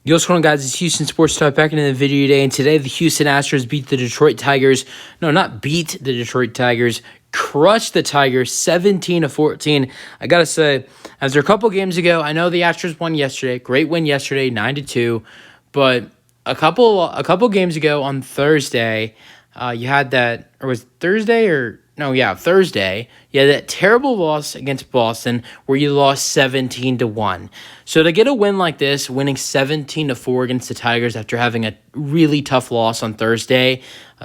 Yo, what's going on, guys? It's Houston Sports Talk back into the video today, and today the Houston Astros beat the Detroit Tigers. No, not beat the Detroit Tigers, crushed the Tigers 17-14. I gotta say, after a couple games ago, I know the Astros won yesterday, great win yesterday, 9-2, but a couple games ago on Thursday, you had that, or was it Thursday or? No, yeah, Thursday, you had that terrible loss against Boston where you lost 17-1. So to get a win like this, winning 17-4 against the Tigers after having a really tough loss on Thursday,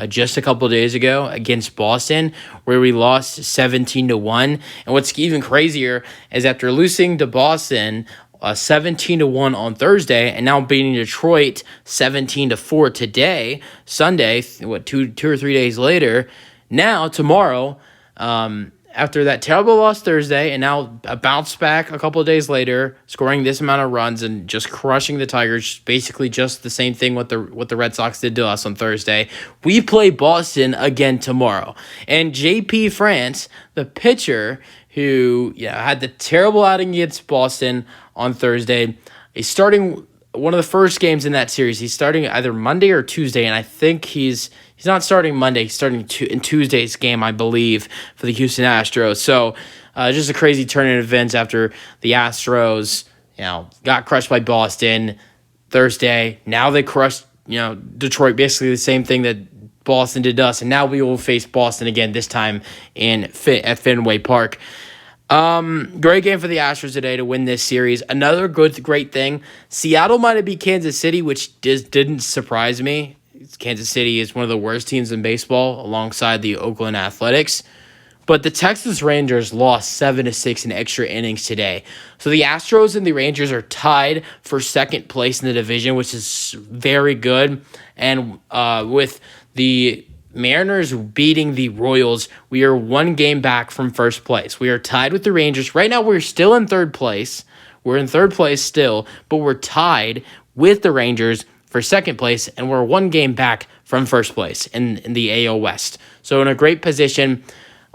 just a couple days ago against Boston, where we lost 17-1. And what's even crazier is after losing to Boston 17-1 on Thursday, and now beating Detroit 17-4 today, Sunday, two or 3 days later. Now, tomorrow, after that terrible loss Thursday, and now a bounce back a couple of days later, scoring this amount of runs and just crushing the Tigers, basically just the same thing what the Red Sox did to us on Thursday. We play Boston again tomorrow. And J.P. France, the pitcher who had the terrible outing against Boston on Thursday, is starting one of the first games in that series. He's starting either Monday or Tuesday, and I think he's not starting Monday. He's starting in Tuesday's game, I believe, for the Houston Astros. So just a crazy turn in events after the Astros, got crushed by Boston Thursday. Now they crushed, Detroit, basically the same thing that Boston did to us, and now we will face Boston again, this time at Fenway Park. Great game for the Astros today to win this series. Another great thing, Seattle might have beat Kansas City, which didn't surprise me. Kansas City is one of the worst teams in baseball alongside the Oakland Athletics. But the Texas Rangers lost 7-6 in extra innings today. So the Astros and the Rangers are tied for second place in the division, which is very good. And with the Mariners beating the Royals, we are one game back from first place. We are tied with the Rangers. Right now, we're still in third place. We're in third place still, but we're tied with the Rangers for second place, and we're one game back from first place in the AL West. So in a great position.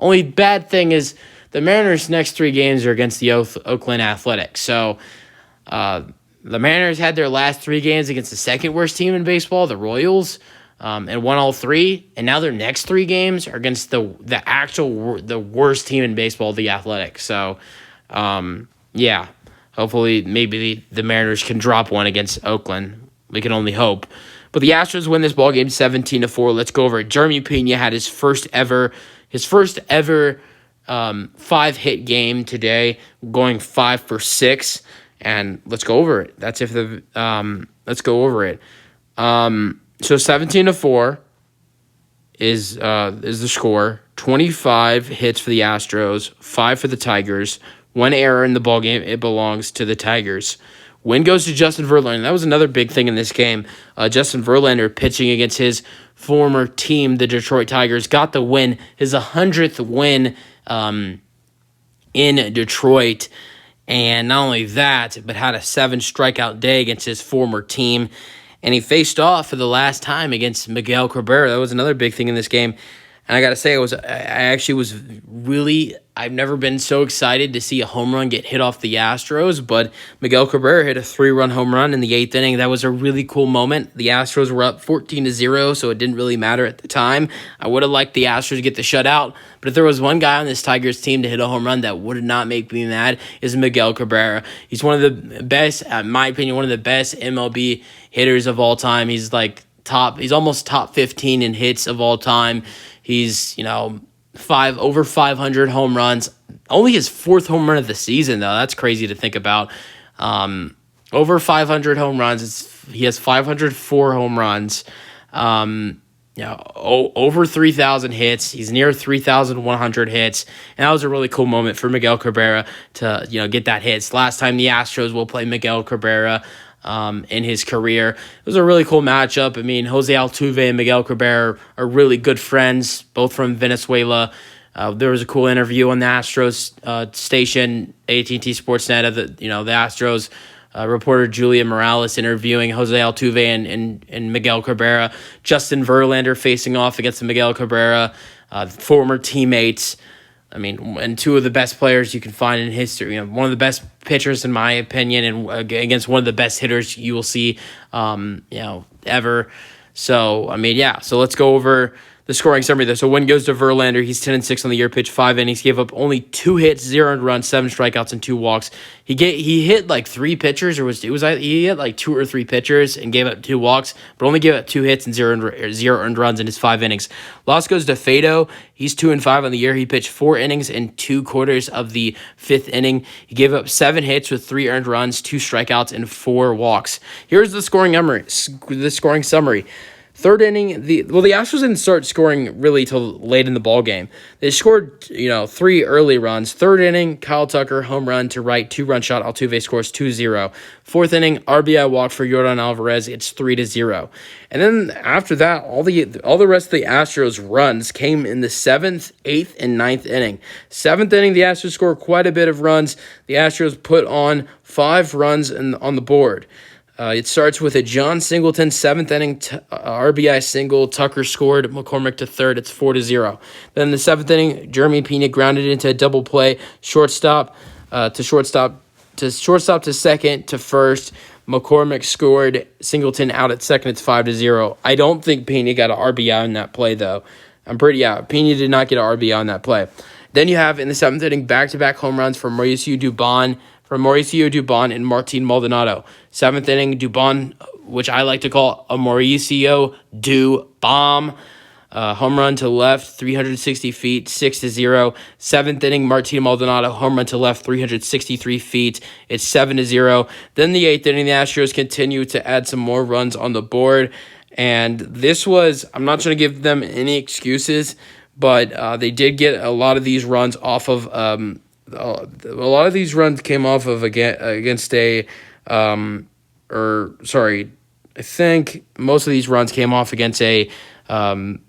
Only bad thing is the Mariners' next 3 games are against the Oakland Athletics. So the Mariners had their last 3 games against the second worst team in baseball, the Royals, and won all 3. And now their next 3 games are against the worst team in baseball, the Athletics. So hopefully maybe the Mariners can drop one against Oakland. We can only hope. But the Astros win this ballgame 17-4. Let's go over it. Jeremy Pena had his first ever 5-hit game today, going 5 for 6. And let's go over it. Let's go over it. So 17-4 is the score. 25 hits for the Astros, 5 for the Tigers. 1 error in the ballgame. It belongs to the Tigers. Win goes to Justin Verlander. That was another big thing in this game. Justin Verlander pitching against his former team, the Detroit Tigers, got the win. His 100th win in Detroit. And not only that, but had a 7-strikeout day against his former team. And he faced off for the last time against Miguel Cabrera. That was another big thing in this game. And I got to say, I've never been so excited to see a home run get hit off the Astros, but Miguel Cabrera hit a 3-run home run in the 8th inning. That was a really cool moment. The Astros were up 14-0, so it didn't really matter at the time. I would have liked the Astros to get the shutout, but if there was one guy on this Tigers team to hit a home run that would not make me mad, is Miguel Cabrera. He's one of the best, in my opinion, one of the best MLB hitters of all time. He's he's almost top 15 in hits of all time. He's, over 500 home runs. Only his 4th home run of the season, though. That's crazy to think about. Over 500 home runs. He has 504 home runs. Over 3,000 hits. He's near 3,100 hits. And that was a really cool moment for Miguel Cabrera to, get that hit. It's the last time the Astros will play Miguel Cabrera in his career. It was a really cool matchup. I mean, Jose Altuve and Miguel Cabrera are really good friends, both from Venezuela. There was a cool interview on the Astros station, AT&T Sportsnet, of the Astros reporter Julia Morales interviewing Jose Altuve and Miguel Cabrera. Justin Verlander facing off against Miguel Cabrera, former teammates. I mean, and two of the best players you can find in history. One of the best pitchers, in my opinion, and against one of the best hitters you will see, ever. So, I mean, yeah. So let's go over the scoring summary there. So one goes to Verlander. He's 10-6 on the year, pitched 5 innings, gave up only 2 hits, 0 earned runs, 7 strikeouts, and 2 walks. He hit like 3 pitchers, he hit like 2 or 3 pitchers and gave up 2 walks, but only gave up 2 hits and 0 earned runs in his 5 innings. Loss goes to Fado. He's 2-5 on the year. He pitched 4 innings and 2 quarters of the 5th inning. He gave up 7 hits with 3 earned runs, 2 strikeouts, and 4 walks. Here's the scoring summary. Third inning, the Astros didn't start scoring really till late in the ball game. They scored, 3 early runs. Third inning, Kyle Tucker, home run to right, 2-run shot. Altuve scores 2-0. Fourth inning, RBI walk for Yordan Alvarez. It's 3-0. And then after that, all the rest of the Astros runs came in the 7th, 8th, and 9th inning. 7th inning, the Astros scored quite a bit of runs. The Astros put on 5 runs on the board. It starts with a John Singleton 7th inning RBI single. Tucker scored. McCormick to third. It's 4-0. Then the 7th inning, Jeremy Pena grounded into a double play. Shortstop to second to first. McCormick scored. Singleton out at second. It's 5-0. I don't think Pena got an RBI on that play though. Pena did not get an RBI on that play. Then you have in the 7th inning back-to-back home runs from Mauricio Dubon and Martin Maldonado. 7th inning, Dubon, which I like to call a Mauricio Dubon. Home run to left, 360 feet, 6-0. 7th inning, Martin Maldonado, home run to left, 363 feet. It's 7-0. Then the 8th inning, the Astros continue to add some more runs on the board. And this was, I'm not trying to give them any excuses, but they did get a lot of these runs off of a lot of these runs came off of against I think most of these runs came off against a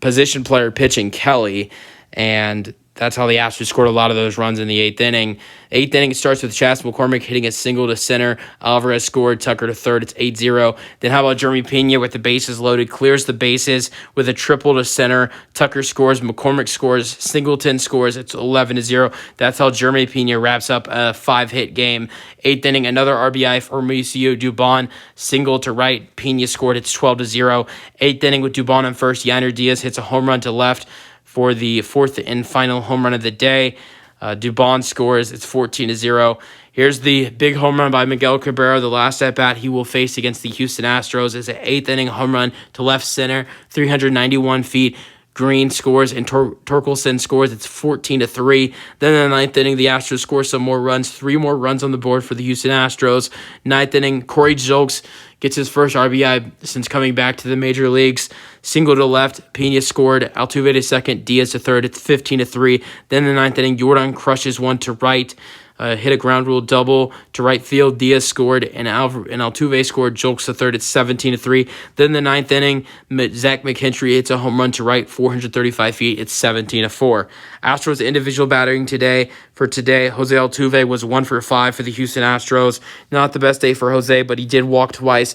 position player pitching, Kelly, and that's how the Astros scored a lot of those runs in the 8th inning. 8th inning, it starts with Chas McCormick hitting a single to center. Alvarez scored. Tucker to third. It's 8-0. Then how about Jeremy Pena with the bases loaded? Clears the bases with a triple to center. Tucker scores. McCormick scores. Singleton scores. It's 11-0. That's how Jeremy Pena wraps up a 5-hit game. 8th inning, another RBI for Mauricio Dubon. Single to right. Pena scored. It's 12-0. 8th inning with Dubon on first. Yainer Diaz hits a home run to left for the 4th and final home run of the day. Dubon scores. It's 14-0. Here's the big home run by Miguel Cabrera. The last at-bat he will face against the Houston Astros is an 8th inning home run to left center, 391 feet. Green scores and Torkelson scores. It's 14-3. Then in the 9th inning, the Astros score some more runs. 3 more runs on the board for the Houston Astros. 9th inning, Corey Julks gets his first RBI since coming back to the major leagues. Single to left. Pena scored. Altuve to second. Diaz to third. It's 15-3. Then in the 9th inning, Yordan crushes one to right. Hit a ground rule double to right field. Diaz scored, and Altuve scored. Julks to third. It's 17-3. Then the 9th inning, Zach McKinstry hits a home run to right, 435 feet. It's 17-4. Astros individual battering today. For today, Jose Altuve was 1 for 5 for the Houston Astros. Not the best day for Jose, but he did walk twice.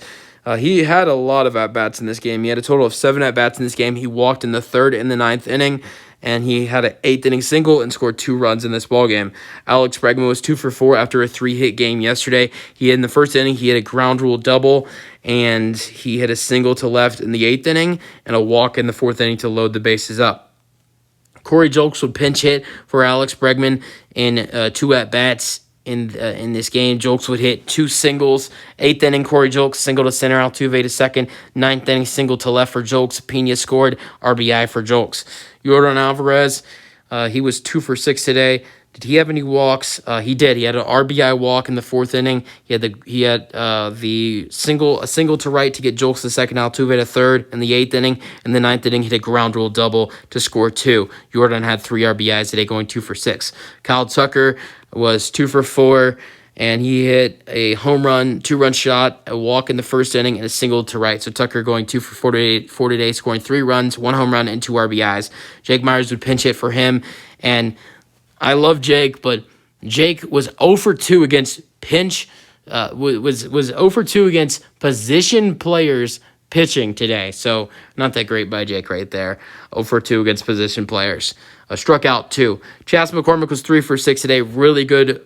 He had a lot of at-bats in this game. He had a total of 7 at-bats in this game. He walked in the 3rd and the 9th inning, and he had an 8th inning single and scored 2 runs in this ballgame. Alex Bregman was 2 for 4 after a 3-hit game yesterday. In the 1st inning, he had a ground rule double, and he hit a single to left in the 8th inning and a walk in the 4th inning to load the bases up. Corey Julks would pinch hit for Alex Bregman in 2 at-bats. In this game, Julks would hit 2 singles. 8th inning, Corey Julks, single to center, Altuve to second. 9th inning, single to left for Julks. Pena scored, RBI for Julks. Yordan Alvarez, he was 2 for 6 today. Did he have any walks? He did. He had an RBI walk in the 4th inning. He had a single to right to get Julks to second, Altuve to third in the 8th inning. In the 9th inning, he hit a ground rule double to score 2. Yordan had 3 RBIs today, going 2 for 6. Kyle Tucker was 2 for 4, and he hit a home run, 2-run shot, a walk in the 1st inning, and a single to right. So Tucker going 2 for 4 today, scoring 3 runs, 1 home run, and 2 RBIs. Jake Myers would pinch hit for him, and I love Jake, but Jake was 0 for 2 against was 0 for 2 against position players pitching today. So not that great by Jake right there. 0 for 2 against position players. Struck out 2. Chas McCormick was 3 for 6 today. Really good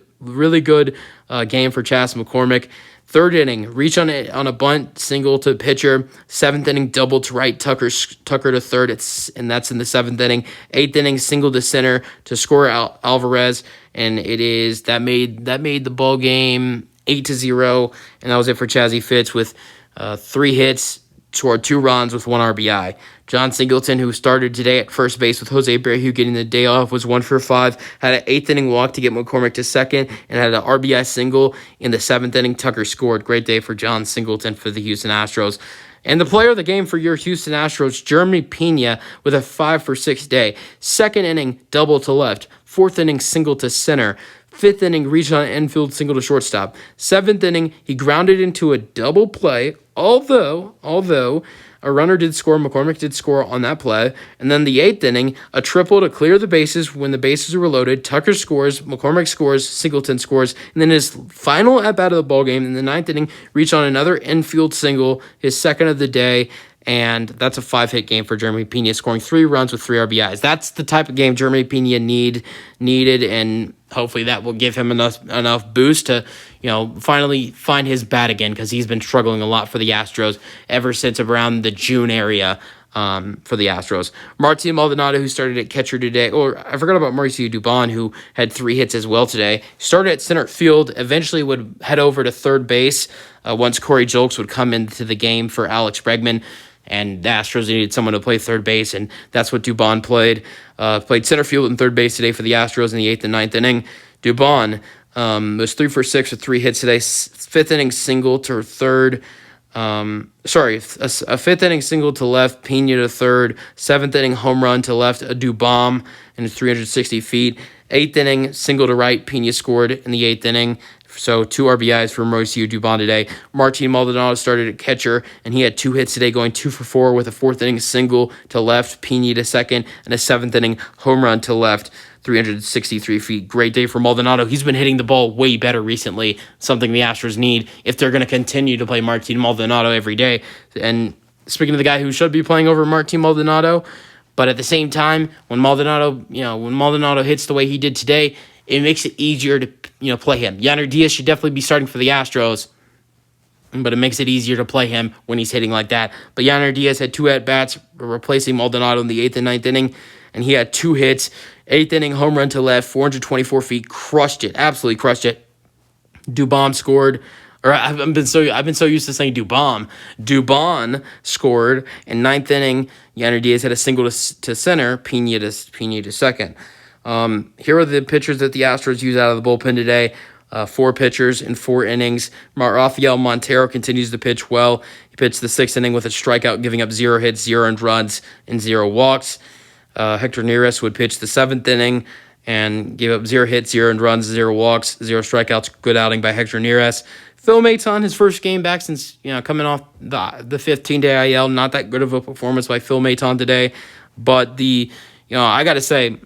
game for Chas McCormick. Third inning, reach on a bunt, single to pitcher. Seventh inning, double to right, Tucker to third, and that's in the seventh inning. Eighth inning, single to center to score out Alvarez, and that made the ball game 8-0, and that was it for Chazzy Fitz with 3 hits, scored 2 runs with 1 RBI. John Singleton, who started today at first base with Jose Berrios getting the day off, was 1 for 5, had an 8th inning walk to get McCormick to second, and had an RBI single in the 7th inning. Tucker scored. Great day for John Singleton for the Houston Astros. And the player of the game for your Houston Astros, Jeremy Pena, with a 5 for 6 day. 2nd inning, double to left. 4th inning, single to center. 5th inning, reached on an infield, single to shortstop. 7th inning, he grounded into a double play, although a runner did score. McCormick did score on that play. And then the 8th inning, a triple to clear the bases when the bases were loaded. Tucker scores, McCormick scores, Singleton scores. And then his final at-bat of the ballgame in the 9th inning, reached on another infield single, his 2nd of the day. And that's a 5-hit game for Jeremy Pena, scoring 3 runs with 3 RBIs. That's the type of game Jeremy Pena needed, and hopefully that will give him enough boost to, finally find his bat again, because he's been struggling a lot for the Astros ever since around the June area for the Astros. Martin Maldonado, who started at catcher today, or I forgot about Mauricio Dubon, who had 3 hits as well today. Started at center field, eventually would head over to third base once Corey Julks would come into the game for Alex Bregman. And the Astros needed someone to play third base, and that's what Dubon played. Played center field and third base today for the Astros in the 8th and 9th inning. Dubon was 3 for 6 with 3 hits today. 5th inning single to third. A 5th inning single to left, Pena to third. 7th inning home run to left, a Dubon and 360 feet. 8th inning single to right, Pena scored in the 8th inning. So 2 RBIs for Mauricio Dubon today. Martin Maldonado started at catcher, and he had 2 hits today, going 2 for 4 with a 4th inning single to left, Pena to second, and a 7th inning home run to left, 363 feet. Great day for Maldonado. He's been hitting the ball way better recently, something the Astros need if they're going to continue to play Martin Maldonado every day. And speaking of the guy who should be playing over Martin Maldonado, but at the same time, when Maldonado hits the way he did today, it makes it easier to play him. Yainer Diaz should definitely be starting for the Astros, but it makes it easier to play him when he's hitting like that. But Yainer Diaz had 2 at-bats replacing Maldonado in the 8th and 9th inning, and he had 2 hits. 8th inning home run to left, 424 feet, crushed it, absolutely crushed it. Dubon scored. Or I've been so used to saying Dubon. Dubon scored in 9th inning. Yainer Diaz had a single to center, Pena to second. Here are the pitchers that the Astros used out of the bullpen today. 4 pitchers in 4 innings. Rafael Montero continues to pitch well. He pitched the 6th inning with a strikeout, giving up 0 hits, 0 earned runs, and 0 walks. Hector Neris would pitch the 7th inning and give up 0 hits, 0 earned runs, 0 walks, 0 strikeouts. Good outing by Hector Neris. Phil Maton, his first game back since coming off the 15-day IL. Not that good of a performance by Phil Maton today, but I got to say,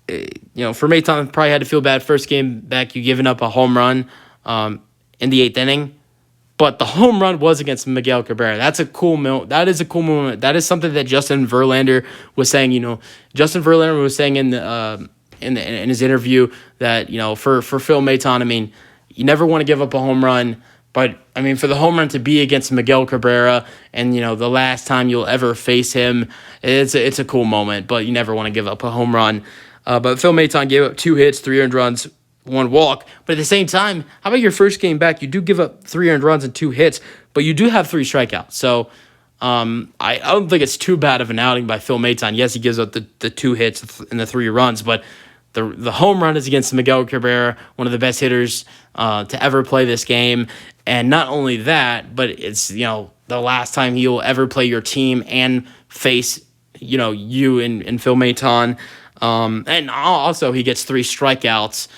for Maton, probably had to feel bad. First game back, you giving up a home run in the 8th inning. But the home run was against Miguel Cabrera. That's a cool moment. That is a cool moment. That is something that Justin Verlander was saying. Justin Verlander was saying in his interview that for Phil Maton, you never want to give up a home run. But, for the home run to be against Miguel Cabrera and, the last time you'll ever face him, it's a cool moment. But you never want to give up a home run. But Phil Maton gave up 2 hits, 3 earned runs, 1 walk. But at the same time, how about your first game back? You do give up 3 earned runs and 2 hits, but you do have 3 strikeouts. So I don't think it's too bad of an outing by Phil Maton. Yes, he gives up the 2 hits and the 3 runs, but the home run is against Miguel Cabrera, one of the best hitters to ever play this game. And not only that, but it's the last time he will ever play your team and face you and Phil Maton. And also he gets 3 strikeouts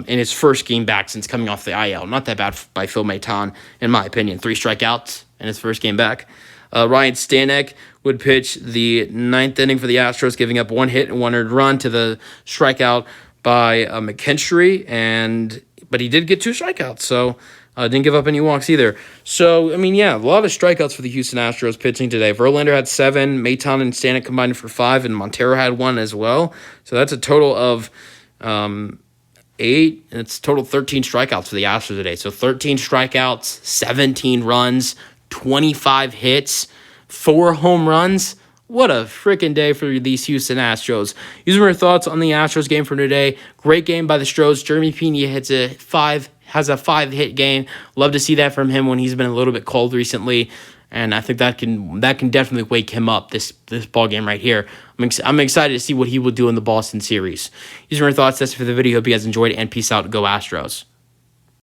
in his first game back since coming off the IL. Not that bad by Phil Maton, in my opinion. 3 strikeouts in his first game back. Ryan Stanek would pitch the 9th inning for the Astros, giving up 1 hit and 1 earned run to the strikeout by McKinstry, but he did get 2 strikeouts. So Didn't give up any walks either. So, I mean, yeah, a lot of strikeouts for the Houston Astros pitching today. Verlander had 7, Maton and Stanek combined for 5, and Montero had 1 as well. So that's a total of 8, and it's total 13 strikeouts for the Astros today. So 13 strikeouts, 17 runs, 25 hits, 4 home runs. What a freaking day for these Houston Astros. These are my thoughts on the Astros game from today. Great game by the Astros. Jeremy Pena has a 5-hit game. Love to see that from him when he's been a little bit cold recently. And I think that can definitely wake him up, this ball game right here. I'm excited to see what he will do in the Boston series. These are my thoughts. That's it for the video. Hope you guys enjoyed it, and peace out. Go Astros.